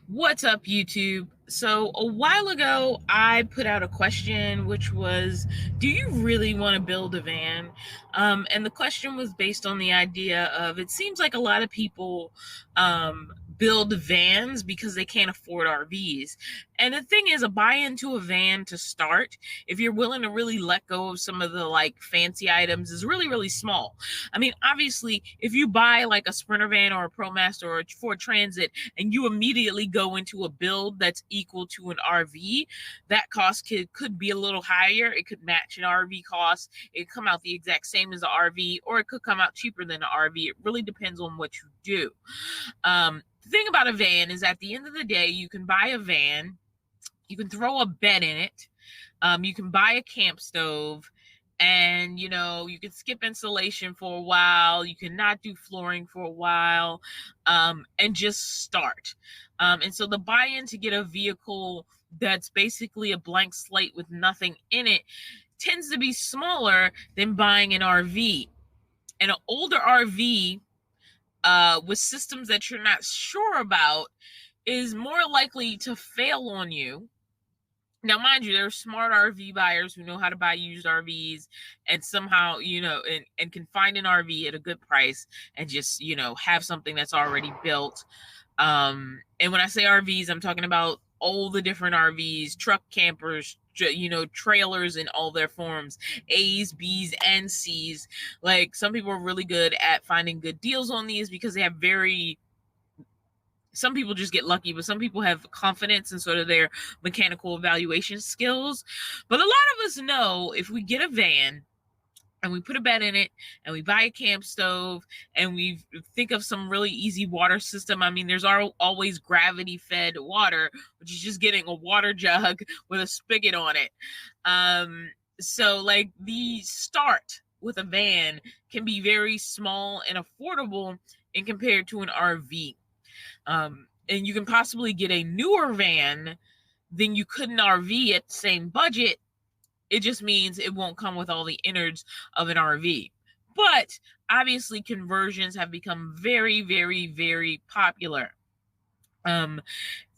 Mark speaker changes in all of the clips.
Speaker 1: What's up, YouTube? So, a while ago, I put out a question which was, do you really want to build a van? And the question was based on the idea of it seems like a lot of people build vans because they can't afford RVs. And the thing is, a buy into a van to start, if you're willing to really let go of some of the like fancy items, is really, really small. I mean, obviously, if you buy like a Sprinter van or a ProMaster or a Ford Transit, and you immediately go into a build that's equal to an RV, that cost could be a little higher. It could match an RV cost. It could come out the exact same as an RV, or it could come out cheaper than an RV. It really depends on what you do. The thing about a van is at the end of the day, you can buy a van, you can throw a bed in it, you can buy a camp stove, and you can skip installation for a while, you can not do flooring for a while, and just start. And so the buy-in to get a vehicle that's basically a blank slate with nothing in it tends to be smaller than buying an RV. And an older RV with systems that you're not sure about is more likely to fail on you. Now, mind you, there are smart RV buyers who know how to buy used RVs and somehow, and can find an RV at a good price and just, have something that's already built. And when I say RVs, I'm talking about all the different RVs, truck campers, trailers in all their forms, A's, B's, and C's. Like, some people are really good at finding good deals on these because they have some people just get lucky, but some people have confidence in sort of their mechanical evaluation skills. But a lot of us know if we get a van and we put a bed in it and we buy a camp stove and we think of some really easy water system. I mean, there's always gravity fed water, which is just getting a water jug with a spigot on it. So like the start with a van can be very small and affordable in compared to an RV. And you can possibly get a newer van than you could an RV at the same budget. It just means it won't come with all the innards of an RV. But obviously, conversions have become very, very, very popular. And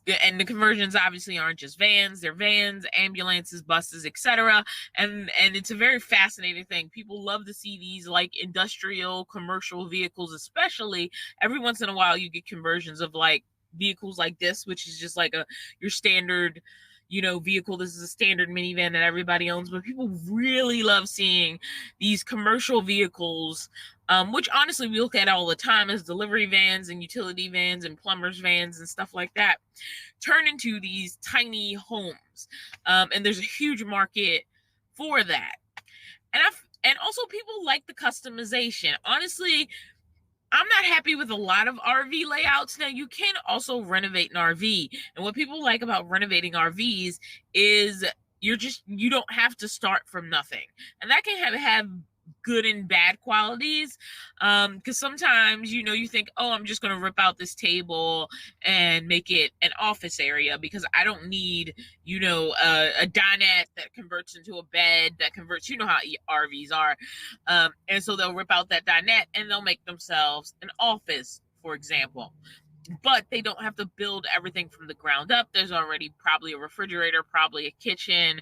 Speaker 1: the conversions obviously aren't just vans, they're vans, ambulances, buses, etc. And it's a very fascinating thing. People love to see these like industrial commercial vehicles, especially. Every once in a while you get conversions of like vehicles like this, which is just like your standard vehicle. This is a standard minivan that everybody owns, but people really love seeing these commercial vehicles, which honestly we look at all the time as delivery vans and utility vans and plumbers vans and stuff like that, turn into these tiny homes. And there's a huge market for that. And also people like the customization. Honestly, I'm not happy with a lot of RV layouts. Now, you can also renovate an RV. And what people like about renovating RVs is you don't have to start from nothing. And that can have good and bad qualities. Because sometimes, you think, oh, I'm just going to rip out this table and make it an office area because I don't need, a dinette that converts into a bed that converts, how RVs are. And so they'll rip out that dinette and they'll make themselves an office, for example. But they don't have to build everything from the ground up. There's already probably a refrigerator, probably a kitchen,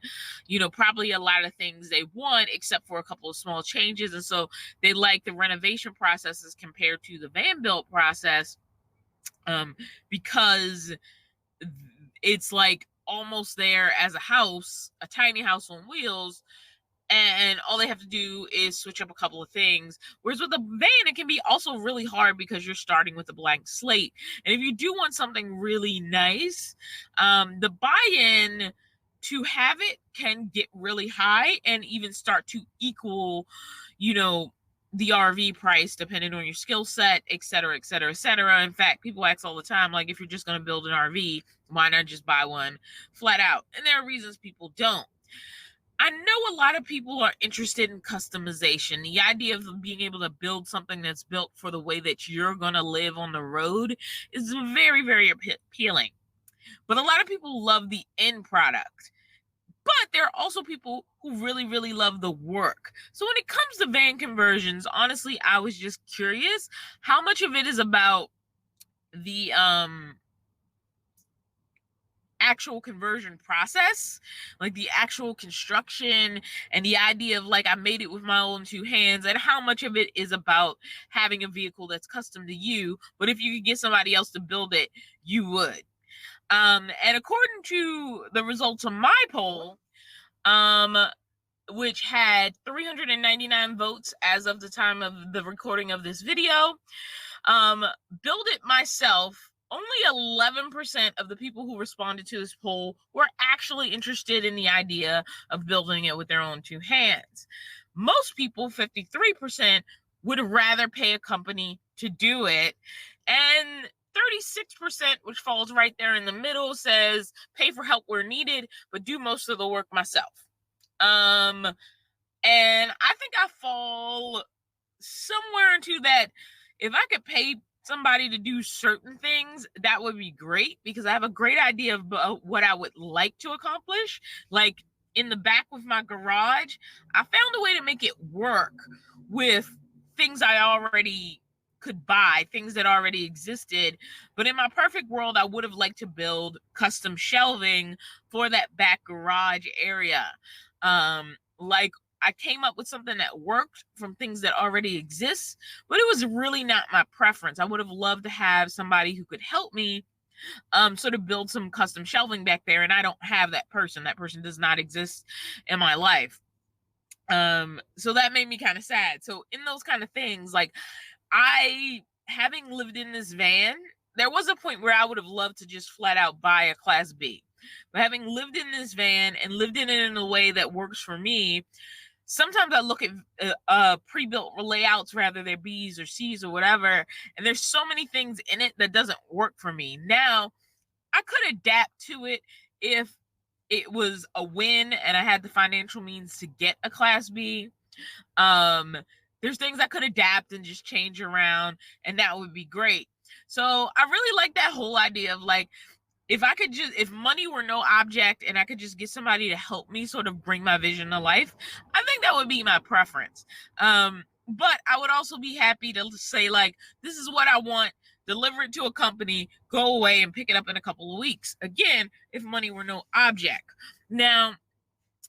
Speaker 1: probably a lot of things they want, except for a couple of small changes. And so they like the renovation processes compared to the van build process, because it's like almost there as a house, a tiny house on wheels, and all they have to do is switch up a couple of things. Whereas with a van, it can be also really hard because you're starting with a blank slate. And if you do want something really nice, the buy-in to have it can get really high and even start to equal, the RV price depending on your skill set, et cetera, et cetera, et cetera. In fact, people ask all the time, like, if you're just going to build an RV, why not just buy one flat out? And there are reasons people don't. I know a lot of people are interested in customization. The idea of being able to build something that's built for the way that you're going to live on the road is very, very appealing. But a lot of people love the end product. But there are also people who really, really love the work. So when it comes to van conversions, honestly, I was just curious how much of it is about the actual conversion process, like the actual construction and the idea of like I made it with my own two hands, and how much of it is about having a vehicle that's custom to you, but if you could get somebody else to build it, you would. And according to the results of my poll, which had 399 votes as of the time of the recording of this video, build it myself, only 11% of the people who responded to this poll were actually interested in the idea of building it with their own two hands. Most people, 53%, would rather pay a company to do it. And 36%, which falls right there in the middle, says pay for help where needed, but do most of the work myself. And I think I fall somewhere into that. If I could pay somebody to do certain things, that would be great, because I have a great idea of what I would like to accomplish. Like in the back with my garage, I found a way to make it work with things I already could buy, things that already existed. But in my perfect world, I would have liked to build custom shelving for that back garage area. Like I came up with something that worked from things that already exist, but it was really not my preference. I would have loved to have somebody who could help me sort of build some custom shelving back there, and I don't have that person. That person does not exist in my life. So that made me kind of sad. So in those kind of things, like having lived in this van, there was a point where I would have loved to just flat out buy a Class B. But having lived in this van and lived in it in a way that works for me, sometimes I look at pre-built layouts, rather they're B's or C's or whatever, and there's so many things in it that doesn't work for me. Now, I could adapt to it if it was a win and I had the financial means to get a Class B. There's things I could adapt and just change around, and that would be great. So I really like that whole idea of like, if money were no object and I could just get somebody to help me sort of bring my vision to life, I think that would be my preference. But I would also be happy to say like, this is what I want, deliver it to a company, go away and pick it up in a couple of weeks. Again, if money were no object. Now,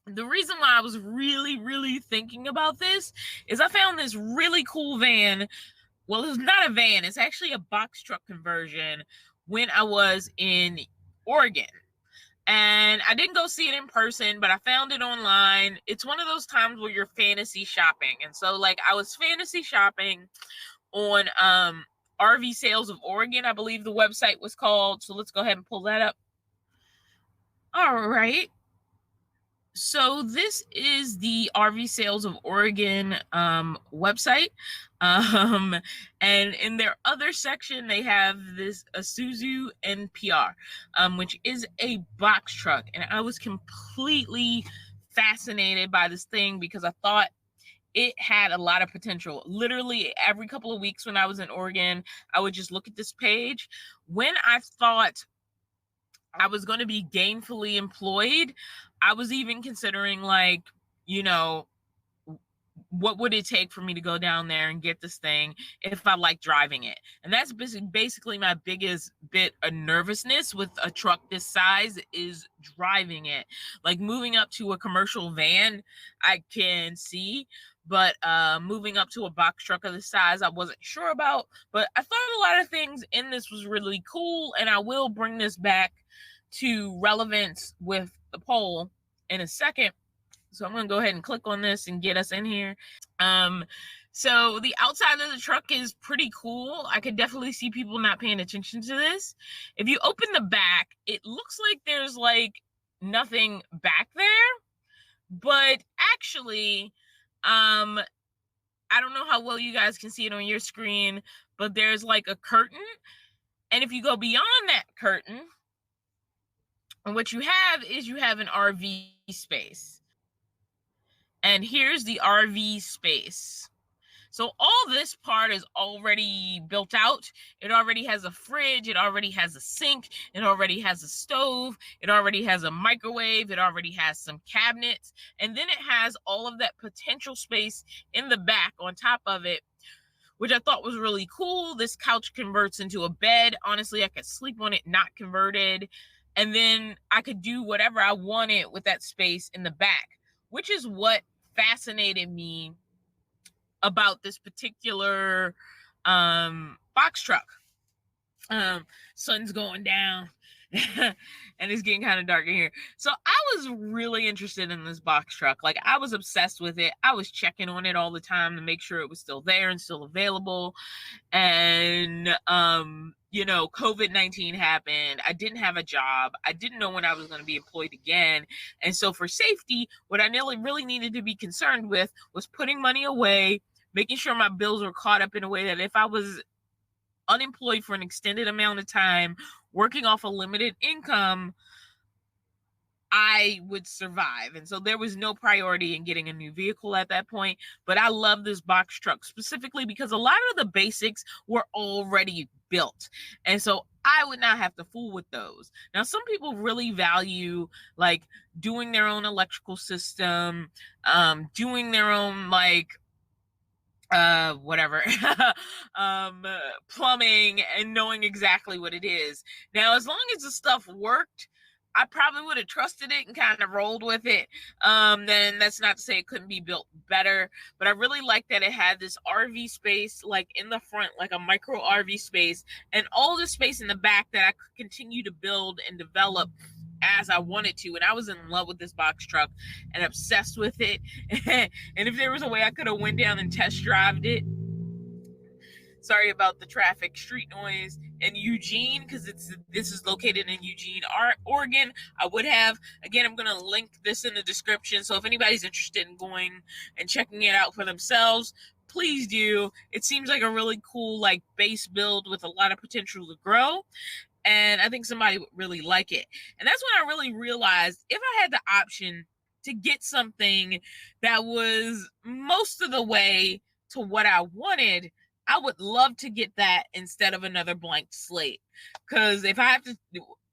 Speaker 1: the reason why I was really, really thinking about this is I found this really cool van. Well, it's not a van. It's actually a box truck conversion when I was in Oregon. And I didn't go see it in person, but I found it online. It's one of those times where you're fantasy shopping. And so like I was fantasy shopping on RV Sales of Oregon, I believe the website was called. So let's go ahead and pull that up. All right. So this is the RV Sales of Oregon website. And in their other section, they have this Isuzu NPR, which is a box truck. And I was completely fascinated by this thing because I thought it had a lot of potential. Literally every couple of weeks when I was in Oregon, I would just look at this page. When I thought I was going to be gainfully employed, I was even considering like, you know, what would it take for me to go down there and get this thing if I like driving it? And that's basically my biggest bit of nervousness with a truck this size is driving it. Like moving up to a commercial van, I can see, but moving up to a box truck of this size, I wasn't sure about. But I thought a lot of things in this was really cool, and I will bring this back to relevance with the poll in a second. So I'm going to go ahead and click on this and get us in here. So the outside of the truck is pretty cool. I could definitely see people not paying attention to this. If you open the back, it looks like there's like nothing back there, but actually, I don't know how well you guys can see it on your screen, but there's like a curtain. And if you go beyond that curtain, and what you have is you have an RV space. And here's the RV space. So all this part is already built out. It already has a fridge. It already has a sink. It already has a stove. It already has a microwave. It already has some cabinets. And then it has all of that potential space in the back on top of it, which I thought was really cool. This couch converts into a bed. Honestly, I could sleep on it, not converted. And then I could do whatever I wanted with that space in the back, which is what fascinated me about this particular box truck. Sun's going down and it's getting kind of dark in here. So I was really interested in this box truck. Like, I was obsessed with it. I was checking on it all the time to make sure it was still there and still available. And, COVID-19 happened. I didn't have a job. I didn't know when I was going to be employed again. And so for safety, what I really needed to be concerned with was putting money away, making sure my bills were caught up in a way that if I was unemployed for an extended amount of time, working off a limited income, I would survive. And so there was no priority in getting a new vehicle at that point. But I love this box truck specifically because a lot of the basics were already built. And so I would not have to fool with those. Now, some people really value like doing their own electrical system, doing their own plumbing, and knowing exactly what it is. Now, as long as the stuff worked, I probably would have trusted it and kind of rolled with it. Then that's not to say it couldn't be built better, but I really like that it had this RV space, like in the front, like a micro RV space, and all the space in the back that I could continue to build and develop as I wanted to. And I was in love with this box truck and obsessed with it. And if there was a way I could have went down and test drived it, sorry about the traffic, street noise in Eugene, because this is located in Eugene, Oregon, I would have. Again, I'm going to link this in the description, so if anybody's interested in going and checking it out for themselves, please do. It seems like a really cool like base build with a lot of potential to grow, and I think somebody would really like it. And that's when I really realized if I had the option to get something that was most of the way to what I wanted, I would love to get that instead of another blank slate. Because if I have to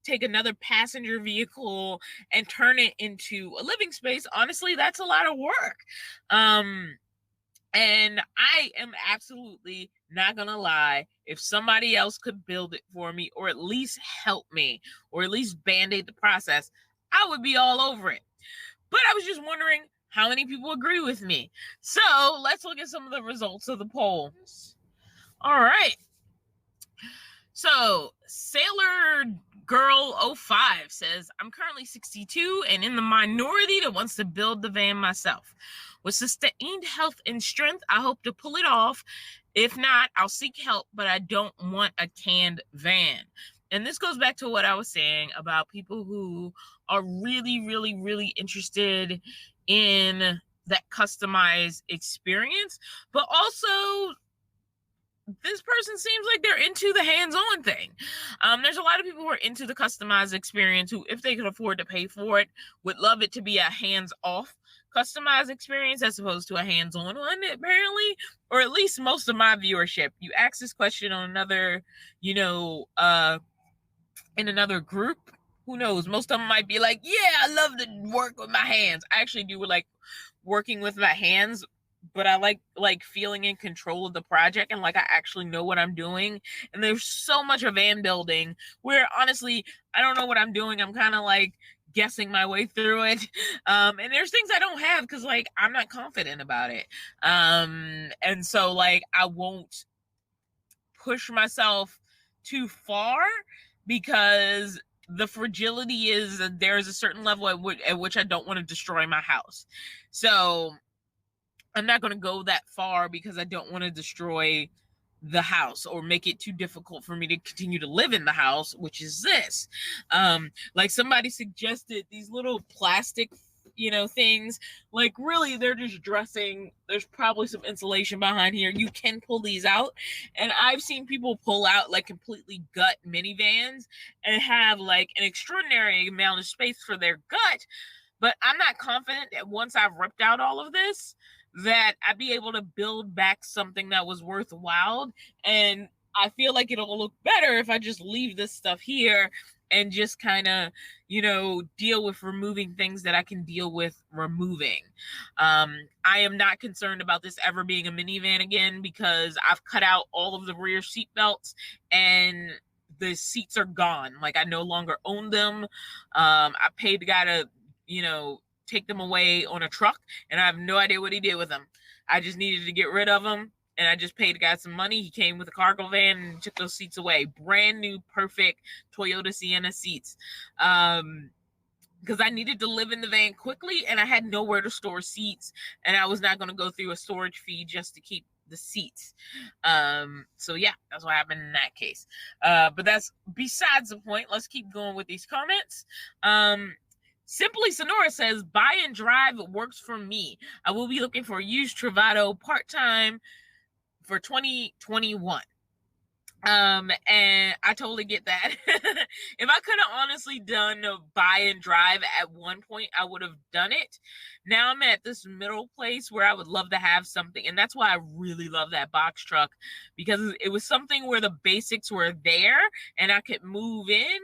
Speaker 1: take another passenger vehicle and turn it into a living space, honestly, that's a lot of work. And I am absolutely not going to lie. If somebody else could build it for me, or at least help me, or at least band-aid the process, I would be all over it. But I was just wondering how many people agree with me. So let's look at some of the results of the poll. All right. So Sailor Girl 05 says, I'm currently 62 and in the minority that wants to build the van myself. With sustained health and strength, I hope to pull it off. If not, I'll seek help, but I don't want a canned van. And this goes back to what I was saying about people who are really, really, really interested in that customized experience, but also this person seems like they're into the hands-on thing. There's a lot of people who are into the customized experience who, if they could afford to pay for it, would love it to be a hands-off customized experience as opposed to a hands-on one, apparently, or at least most of my viewership. You ask this question on another, in another group, who knows? Most of them might be like, yeah, I love to work with my hands. I actually do like working with my hands, but I like feeling in control of the project and like I actually know what I'm doing. And there's so much of van building where honestly, I don't know what I'm doing. I'm kind of like guessing my way through it. And there's things I don't have because like I'm not confident about it. And so like I won't push myself too far because the fragility is that there's a certain level at which I don't want to destroy my house. So I'm not going to go that far because I don't want to destroy the house or make it too difficult for me to continue to live in the house, which is this. Like somebody suggested these little plastic, things, like really they're just dressing. There's probably some insulation behind here. You can pull these out. And I've seen people pull out like completely gut minivans and have like an extraordinary amount of space for their gut. But I'm not confident that once I've ripped out all of this, that I'd be able to build back something that was worthwhile. And I feel like it'll look better if I just leave this stuff here and just kind of, deal with removing things that I can deal with removing. I am not concerned about this ever being a minivan again because I've cut out all of the rear seat belts and the seats are gone. Like, I no longer own them. I paid the guy to, take them away on a truck, and I have no idea what he did with them. I just needed to get rid of them, and I just paid the guy some money. He came with a cargo van and took those seats away. Brand new, perfect Toyota Sienna seats. Because I needed to live in the van quickly, and I had nowhere to store seats, and I was not going to go through a storage fee just to keep the seats. So yeah, that's what happened in that case. But that's besides the point. Let's keep going with these comments. Simply Sonora says, buy and drive works for me. I will be looking for a used Travado part-time for 2021. And I totally get that. If I could have honestly done a buy and drive at one point, I would have done it. Now I'm at this middle place where I would love to have something. And that's why I really love that box truck, because it was something where the basics were there and I could move in,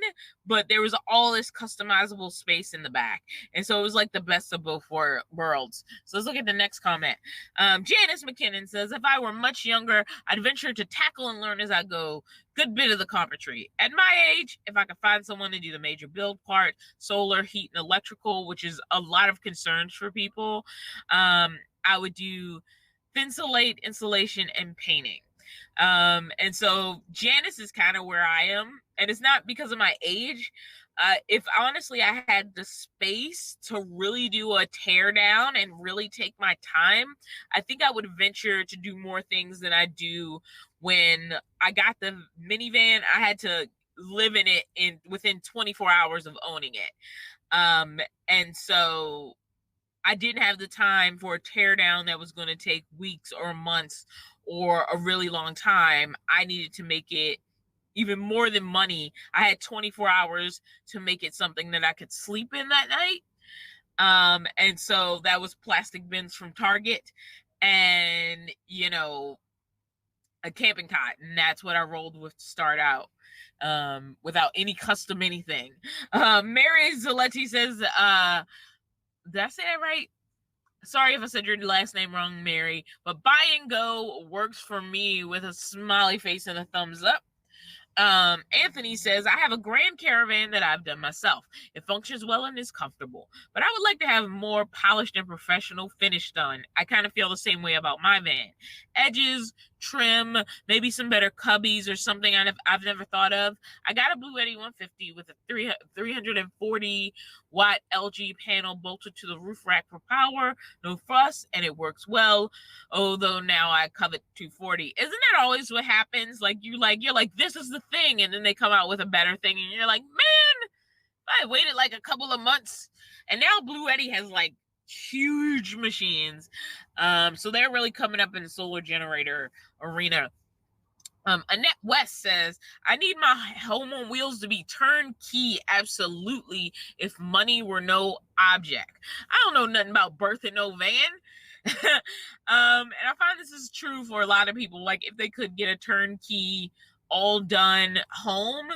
Speaker 1: but there was all this customizable space in the back. And so it was like the best of both worlds. So let's look at the next comment. Janice McKinnon says, if I were much younger, I'd venture to tackle and learn as I go. Good bit of the carpentry. At my age, if I could find someone to do the major build part, solar, heat, and electrical, which is a lot of concerns for people, I would do thinsulate, insulation, and painting. And so Janice is kind of where I am, and it's not because of my age. If honestly I had the space to really do a tear down and really take my time, I think I would venture to do more things than I do. When I got the minivan, I had to live in it within 24 hours of owning it. And so I didn't have the time for a tear down that was going to take weeks or months or a really long time. I needed to make it even more than money. I had 24 hours to make it something that I could sleep in that night. And so that was plastic bins from Target and, a camping cot. And that's what I rolled with to start out, without any custom anything. Mary Zaletti says, did I say that right? Sorry if I said your last name wrong, Mary, but buy and go works for me, with a smiley face and a thumbs up. Anthony says, I have a Grand Caravan that I've done myself. It functions well and is comfortable, but I would like to have more polished and professional finish done. I kind of feel the same way about my van. Edges, trim, maybe some better cubbies or something I've never thought of. I got a Blue Eddy 150 with a 340 watt LG panel bolted to the roof rack for power, no fuss, and it works well. Although now I covet 240. Isn't that always what happens? Like you're like, this is the thing, and then they come out with a better thing, and you're like, man, I waited like a couple of months, and now Blue Eddy has like huge machines. So they're really coming up in the solar generator arena. Annette West says, I need my home on wheels to be turnkey. Absolutely. If money were no object. I don't know nothing about birthing no van. And I find this is true for a lot of people. Like, if they could get a turnkey, all done home,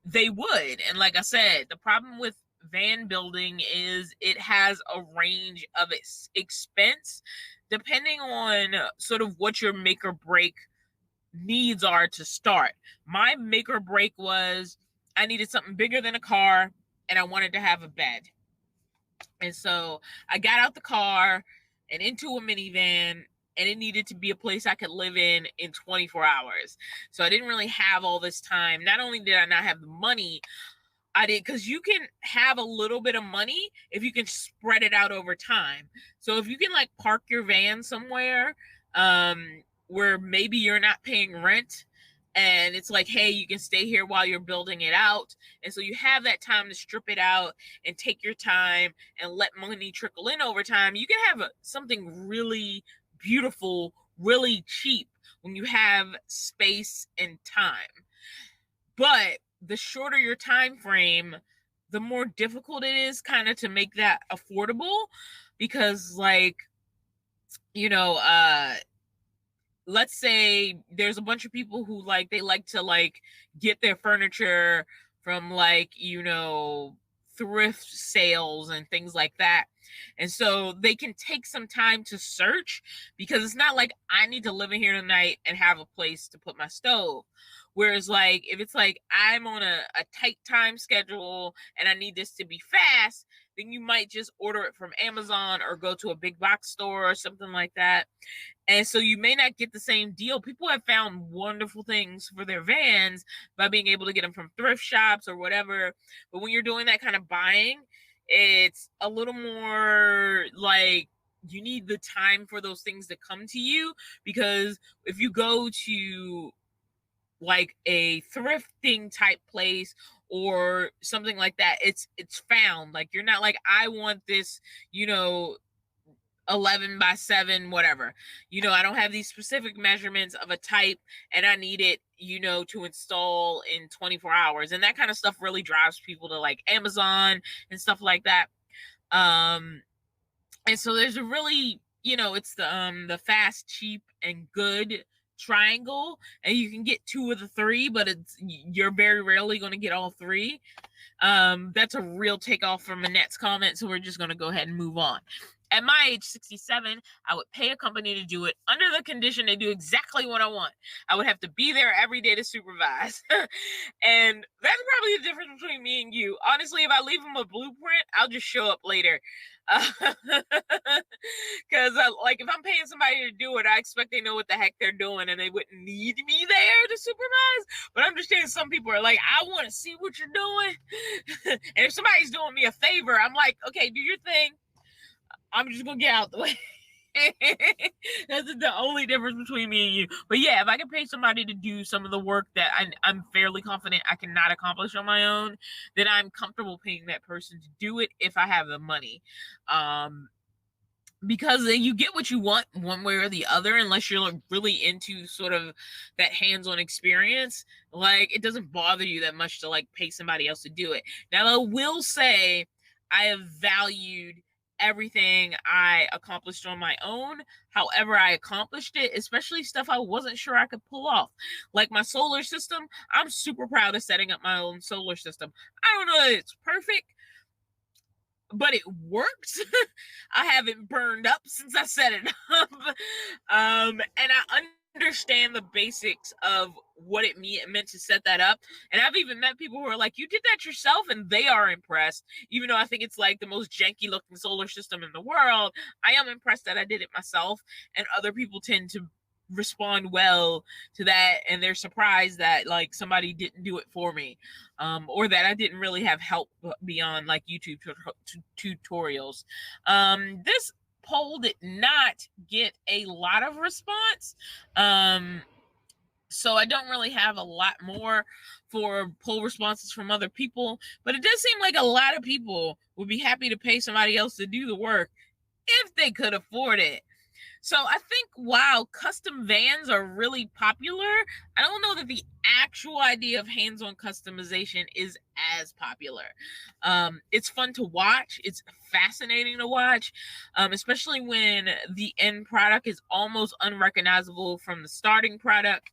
Speaker 1: they would. And like I said, the problem with van building is it has a range of expense depending on sort of what your make or break needs are to start. My make or break was I needed something bigger than a car, and I wanted to have a bed. And so I got out the car and into a minivan, and it needed to be a place I could live in 24 hours. So I didn't really have all this time. Not only did I not have the money, I did, because you can have a little bit of money if you can spread it out over time. So if you can like park your van somewhere where maybe you're not paying rent, and it's like, hey, you can stay here while you're building it out. And so you have that time to strip it out and take your time and let money trickle in over time. You can have something really beautiful, really cheap when you have space and time. But the shorter your time frame, the more difficult it is kind of to make that affordable, because like, let's say there's a bunch of people who like to get their furniture from thrift sales and things like that. And so they can take some time to search, because it's not like I need to live in here tonight and have a place to put my stove. Whereas like, if it's like, I'm on a tight time schedule and I need this to be fast, then you might just order it from Amazon or go to a big box store or something like that. And so you may not get the same deal. People have found wonderful things for their vans by being able to get them from thrift shops or whatever. But when you're doing that kind of buying, it's a little more like, you need the time for those things to come to you, because if you go to like a thrifting type place or something like that, it's found. Like, you're not like, I want this, 11 by 7 whatever, I don't have these specific measurements of a type and I need it, to install in 24 hours. And that kind of stuff really drives people to like Amazon and stuff like that. And so there's a really, it's the fast, cheap, and good triangle, and you can get 2 of the 3, but you're very rarely going to get all 3. That's a real takeoff from Annette's comment, so we're just going to go ahead and move on. At my age, 67, I would pay a company to do it under the condition they do exactly what I want. I would have to be there every day to supervise. And that's probably the difference between me and you. Honestly, if I leave them a blueprint, I'll just show up later. Because like, if I'm paying somebody to do it, I expect they know what the heck they're doing and they wouldn't need me there to supervise. But I understand some people are like, I want to see what you're doing. And if somebody's doing me a favor, I'm like, okay, do your thing. I'm just gonna get out the way. That's the only difference between me and you. But yeah, if I can pay somebody to do some of the work that I'm fairly confident I cannot accomplish on my own, then I'm comfortable paying that person to do it if I have the money. Because you get what you want one way or the other, unless you're really into sort of that hands-on experience. Like, it doesn't bother you that much to like pay somebody else to do it. Now, I will say I have valued everything I accomplished on my own, however I accomplished it, especially stuff I wasn't sure I could pull off. Like my solar system, I'm super proud of setting up my own solar system. I don't know that it's perfect, but it works. I haven't burned up since I set it up. And I understand the basics of what it meant to set that up. And I've even met people who are like, you did that yourself, and they are impressed. Even though I think it's like the most janky looking solar system in the world, I am impressed that I did it myself. And other people tend to respond well to that, and they're surprised that like somebody didn't do it for me, or that I didn't really have help beyond like YouTube tutorials. This poll did not get a lot of response, so I don't really have a lot more for poll responses from other people, but it does seem like a lot of people would be happy to pay somebody else to do the work if they could afford it. So I think while custom vans are really popular, I don't know that the actual idea of hands-on customization is as popular. It's fun to watch. It's fascinating to watch, especially when the end product is almost unrecognizable from the starting product.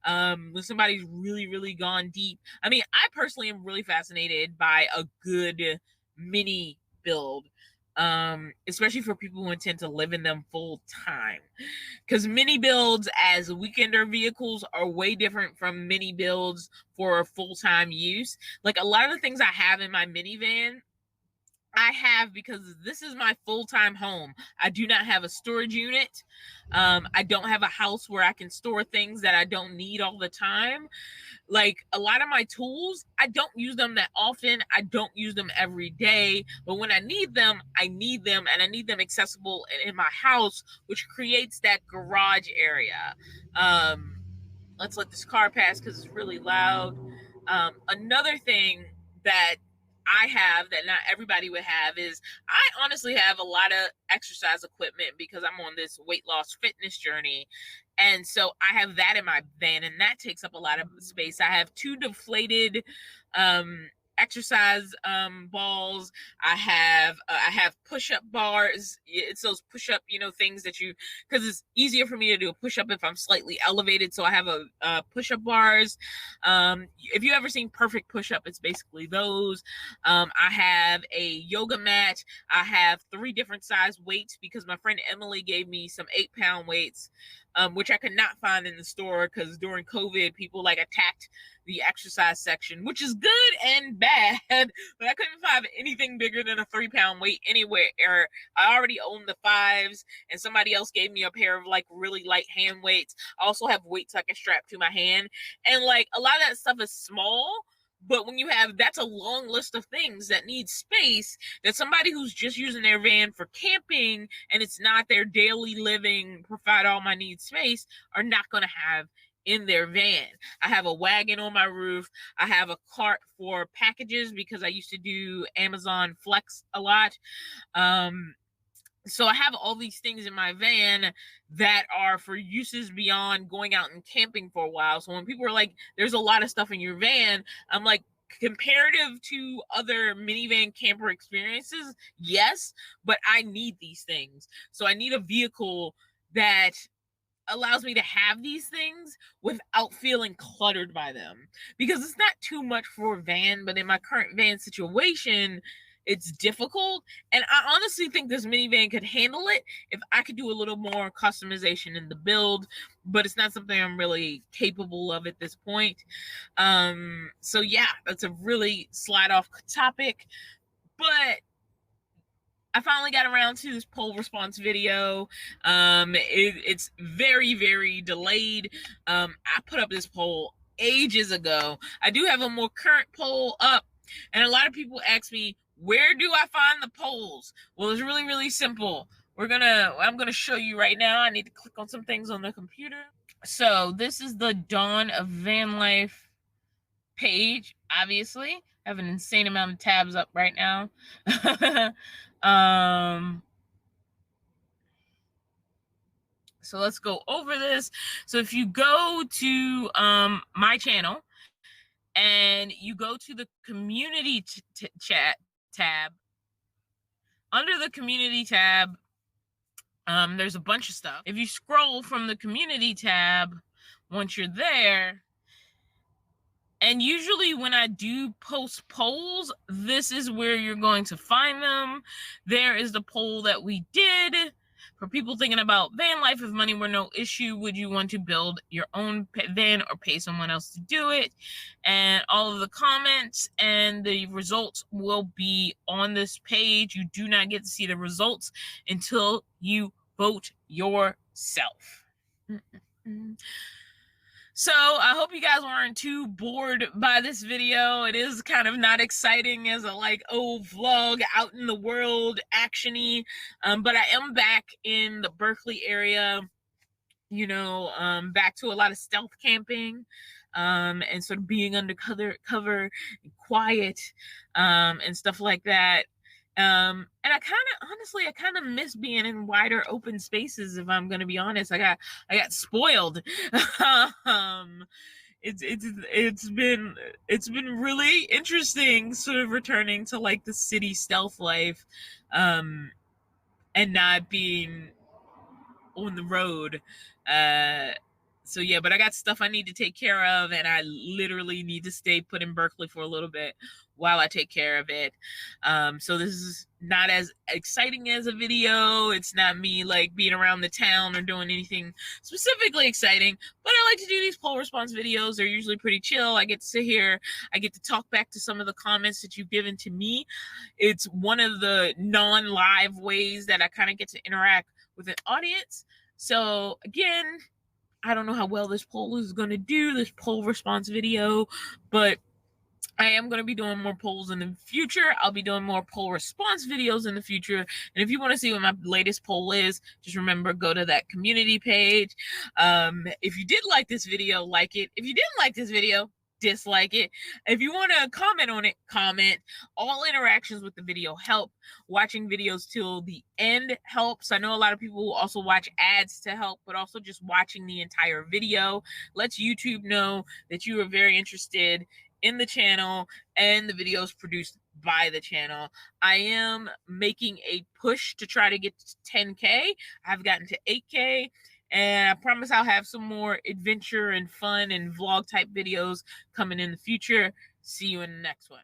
Speaker 1: When somebody's really, really gone deep. I mean, I personally am really fascinated by a good mini build. Especially for people who intend to live in them full time, because mini builds as weekender vehicles are way different from mini builds for full-time use. Like a lot of the things I have in my minivan, I have because this is my full-time home. I do not have a storage unit. I don't have a house where I can store things that I don't need all the time. Like a lot of my tools, I don't use them that often. I don't use them every day, but when I need them, and I need them accessible in my house, which creates that garage area. Let's let this car pass because it's really loud. Another thing that I have that not everybody would have is I honestly have a lot of exercise equipment because I'm on this weight loss fitness journey. And so I have that in my van, and that takes up a lot of space. I have 2 deflated exercise balls. I have push-up bars. It's those push-up things that you, because it's easier for me to do a push-up if I'm slightly elevated, so I have a push-up bars. If you ever seen Perfect Push-Up, it's basically those. I have a yoga mat. I have 3 different size weights because my friend Emily gave me some 8-pound weights. which I could not find in the store because during COVID, people like attacked the exercise section, which is good and bad, but I couldn't find anything bigger than a 3-pound weight anywhere. I already own the 5s, and somebody else gave me a pair of like really light hand weights. I also have weights I can strap to my hand, and like a lot of that stuff is small. But when you have, that's a long list of things that need space that somebody who's just using their van for camping and it's not their daily living, provide all my needs space, are not going to have in their van. I have a wagon on my roof. I have a cart for packages because I used to do Amazon Flex a lot. So I have all these things in my van that are for uses beyond going out and camping for a while. So when people are like, there's a lot of stuff in your van, I'm like, comparative to other minivan camper experiences, yes, but I need these things. So I need a vehicle that allows me to have these things without feeling cluttered by them, because it's not too much for a van, but in my current van situation, it's difficult. And I honestly think this minivan could handle it if I could do a little more customization in the build, but it's not something I'm really capable of at this point. So yeah, that's a really slide off topic, but I finally got around to this poll response video. It's very, very delayed. I put up this poll ages ago. I do have a more current poll up, and a lot of people ask me, where do I find the polls? Well, it's really, really simple. I'm gonna show you right now. I need to click on some things on the computer. So this is the DawnofVanlife page. Obviously, I have an insane amount of tabs up right now. So let's go over this. So if you go to my channel and you go to the community chat tab, under the community tab, there's a bunch of stuff. If you scroll from the community tab, once you're there, and usually when I do post polls, this is where you're going to find them. There is the poll that we did for people thinking about van life. If money were no issue, would you want to build your own van or pay someone else to do it? And all of the comments and the results will be on this page. You do not get to see the results until you vote yourself. So I hope you guys weren't too bored by this video. It is kind of not exciting as a vlog out in the world actiony, but I am back in the Berkeley area, back to a lot of stealth camping, and sort of being under cover and quiet, and stuff like that. And I kind of miss being in wider open spaces, if I'm gonna be honest. I got spoiled. It's been really interesting sort of returning to like the city stealth life, and not being on the road. So yeah, but I got stuff I need to take care of, and I literally need to stay put in Berkeley for a little bit while I take care of it. So this is not as exciting as a video. It's not me like being around the town or doing anything specifically exciting, but I like to do these poll response videos. They're usually pretty chill. I get to sit here. I get to talk back to some of the comments that you've given to me. It's one of the non-live ways that I kind of get to interact with an audience. So again, I don't know how well this poll is going to do, this poll response video, but I am going to be doing more polls in the future. I'll be doing more poll response videos in the future. And if you want to see what my latest poll is, just remember, go to that community page. If you did like this video, like it. If you didn't like this video, dislike it. If you want to comment on it, comment. All interactions with the video help. Watching videos till the end helps. I know a lot of people also watch ads to help, but also just watching the entire video lets YouTube know that you are very interested in the channel and the videos produced by the channel. I am making a push to try to get to 10K. I've gotten to 8K. And I promise I'll have some more adventure and fun and vlog type videos coming in the future. See you in the next one.